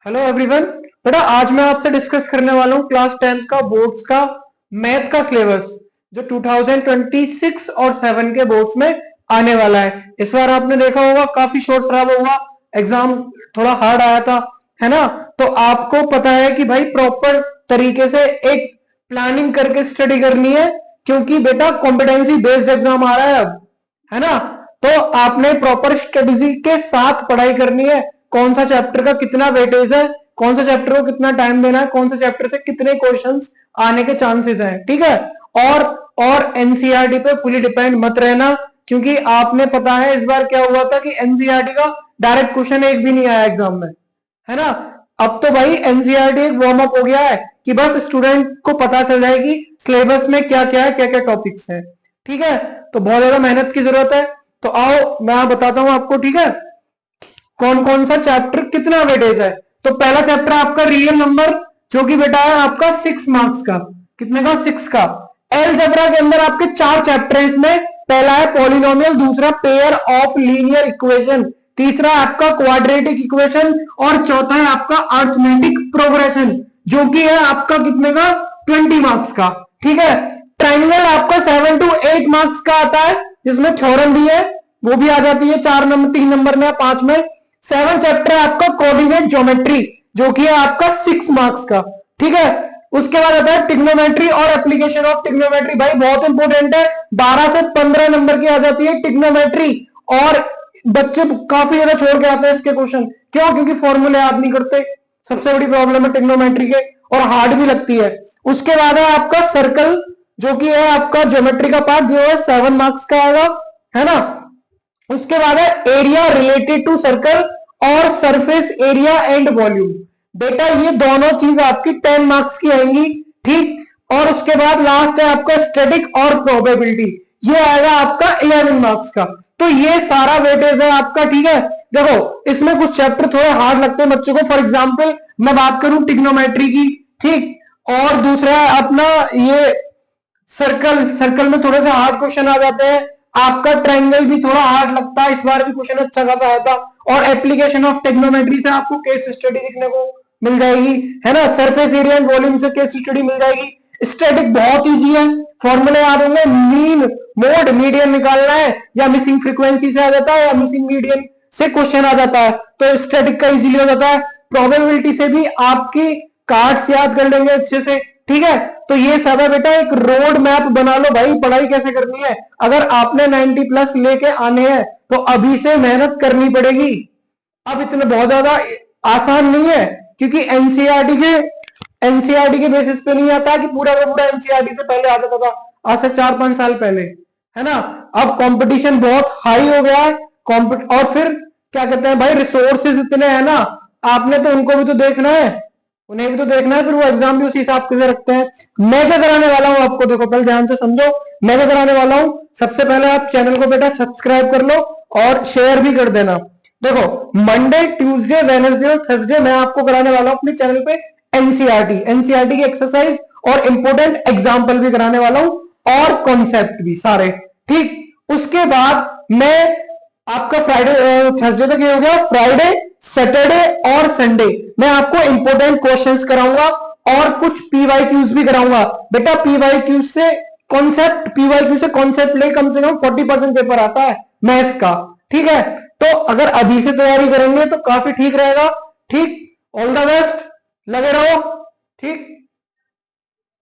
Hello everyone. बेटा आज मैं आपसे डिस्कस करने वाला हूँ क्लास 10th का बोर्ड्स का मैथ का सिलेबस जो 2026 और 7 के बोर्ड्स में आने वाला है। इस बार आपने देखा होगा काफी शोर शराबा हुआ, एग्जाम थोड़ा हार्ड आया था, है ना। तो आपको पता है कि भाई प्रॉपर तरीके से एक प्लानिंग करके स्टडी करनी है, क्योंकि बेटा कॉम्पिटेंसी बेस्ड एग्जाम आ रहा है अब, है ना। तो आपने प्रॉपर स्ट्रेटेजी के साथ पढ़ाई करनी है। कौन सा चैप्टर का कितना वेटेज है, कौन सा चैप्टर को कितना टाइम देना है, कौन सा चैप्टर से कितने क्वेश्चंस आने के चांसेस हैं, ठीक है। और एनसीईआरटी पे फुली डिपेंड मत रहना, क्योंकि आपने पता है इस बार क्या हुआ था कि एनसीईआरटी का डायरेक्ट क्वेश्चन एक भी नहीं आया एग्जाम में, है ना। अब तो भाई एनसीईआरटी एक वार्म अप हो गया है कि बस स्टूडेंट को पता चल जाएगी सिलेबस में क्या क्या है, क्या क्या टॉपिक्स है, ठीक है। तो बहुत ज्यादा मेहनत की जरूरत है। तो आओ मैं बताता हूं आपको, ठीक है, कौन कौन सा चैप्टर कितना वेटेज है। तो पहला चैप्टर आपका रियल नंबर, जो कि बेटा है आपका 6 मार्क्स का। कितने का? 6 का। एलजेब्रा के अंदर आपके 4 चैप्टर है इसमें। पहला है पॉलिनोमियल, दूसरा पेयर ऑफ लीनियर इक्वेशन, तीसरा आपका क्वाड्रेटिक इक्वेशन और चौथा है आपका अर्थमेटिक प्रोग्रेशन, जो कि है आपका कितने का? 20 मार्क्स का, ठीक है। ट्राइंगल आपका 7 to 8 मार्क्स का आता है, जिसमें थ्योरम भी है, वो भी आ जाती है 4 नंबर, 3 नंबर में, 5 में। 7 चैप्टर है आपका कोऑर्डिनेट ज्योमेट्री, जो कि है आपका 6 मार्क्स का, ठीक है। उसके बाद आता है टिग्नोमेट्री और एप्लीकेशन ऑफ टिग्नोमेट्री। भाई बहुत इंपॉर्टेंट है, 12 से 15 नंबर की आ जाती है टिग्नोमेट्री। और बच्चे काफी ज्यादा छोड़ के आते हैं इसके क्वेश्चन, क्यों? क्योंकि फॉर्मूले याद नहीं करते, सबसे बड़ी प्रॉब्लम है टिग्नोमेट्री के, और हार्ड भी लगती है। उसके बाद है आपका सर्कल, जो कि है आपका ज्योमेट्री का पार्ट, जो है 7 मार्क्स का आएगा, है ना। उसके बाद है एरिया रिलेटेड टू सर्कल और सरफेस एरिया एंड वॉल्यूम। बेटा ये दोनों चीज आपकी 10 मार्क्स की आएंगी, ठीक। और उसके बाद लास्ट है आपका स्टैटिक और प्रोबेबिलिटी, ये आएगा आपका 11 मार्क्स का। तो ये सारा वेटेज है आपका, ठीक है। देखो इसमें कुछ चैप्टर थोड़े हार्ड लगते हैं बच्चों को, फॉर एग्जाम्पल मैं बात करूं टिग्नोमेट्री की, ठीक। और दूसरा है अपना ये सर्कल, सर्कल में थोड़े से हार्ड क्वेश्चन आ जाते हैं। आपका ट्रायंगल भी थोड़ा हार्ड लगता है, इस बार भी क्वेश्चन अच्छा खासा आया था। और एप्लीकेशन ऑफ टेक्नोमेट्री से आपको केस स्टडी देखने को मिल जाएगी, है ना। सरफेस एरिया एंड वॉल्यूम से केस स्टडी मिल जाएगी। स्टैटिक बहुत इजी है, फॉर्मूले याद होंगे, मीन मोड मीडियन निकालना है, या मिसिंग फ्रीक्वेंसी से आ जाता है, या मिसिंग मीडियन से क्वेश्चन आ जाता है, तो स्टैटिक का इजीली हो जाता है। प्रोबेबिलिटी से भी आपकी कार्ड्स याद कर लेंगे अच्छे से, ठीक है। तो ये सब है बेटा, एक रोड मैप बना लो भाई, पढ़ाई कैसे करनी है। अगर आपने 90 प्लस लेके आने हैं तो अभी से मेहनत करनी पड़ेगी। अब इतने बहुत ज्यादा आसान नहीं है, क्योंकि एनसीईआरटी के बेसिस पे नहीं आता कि पूरा का पूरा एनसीईआरटी से पहले आ जाता था, आज से 4-5 साल पहले, है ना। अब कंपटीशन बहुत हाई हो गया है, और फिर क्या कहते हैं भाई, रिसोर्सेज इतने हैं ना, आपने तो उनको भी तो देखना है, उन्हें भी तो देखना है, फिर वो एग्जाम भी उसी हिसाब से रखते हैं। मैं क्या कराने वाला हूं आपको, देखो पहले ध्यान से समझो, मैं क्या कराने वाला हूं। सबसे पहले आप चैनल को बेटा सब्सक्राइब कर लो और शेयर भी कर देना। देखो मंडे, ट्यूसडे, वेडनेसडे और थर्सडे मैं आपको कराने वाला हूं अपने चैनल पे एनसीईआरटी की एक्सरसाइज और इंपोर्टेंट एग्जाम्पल भी कराने वाला हूं, और कॉन्सेप्ट भी सारे, ठीक। उसके बाद मैं आपका फ्राइडे, थर्सडे तक ये हो गया, फ्राइडे, सैटरडे और संडे मैं आपको इंपोर्टेंट क्वेश्चंस कराऊंगा और कुछ पीवाईक्यूज भी कराऊंगा। बेटा पीवाईक्यू से कॉन्सेप्ट ले कम से कम 40% पेपर आता है मैथ्स का, ठीक है। तो अगर अभी से तैयारी करेंगे तो काफी ठीक रहेगा, ठीक। ऑल द बेस्ट, लगे रहो, ठीक।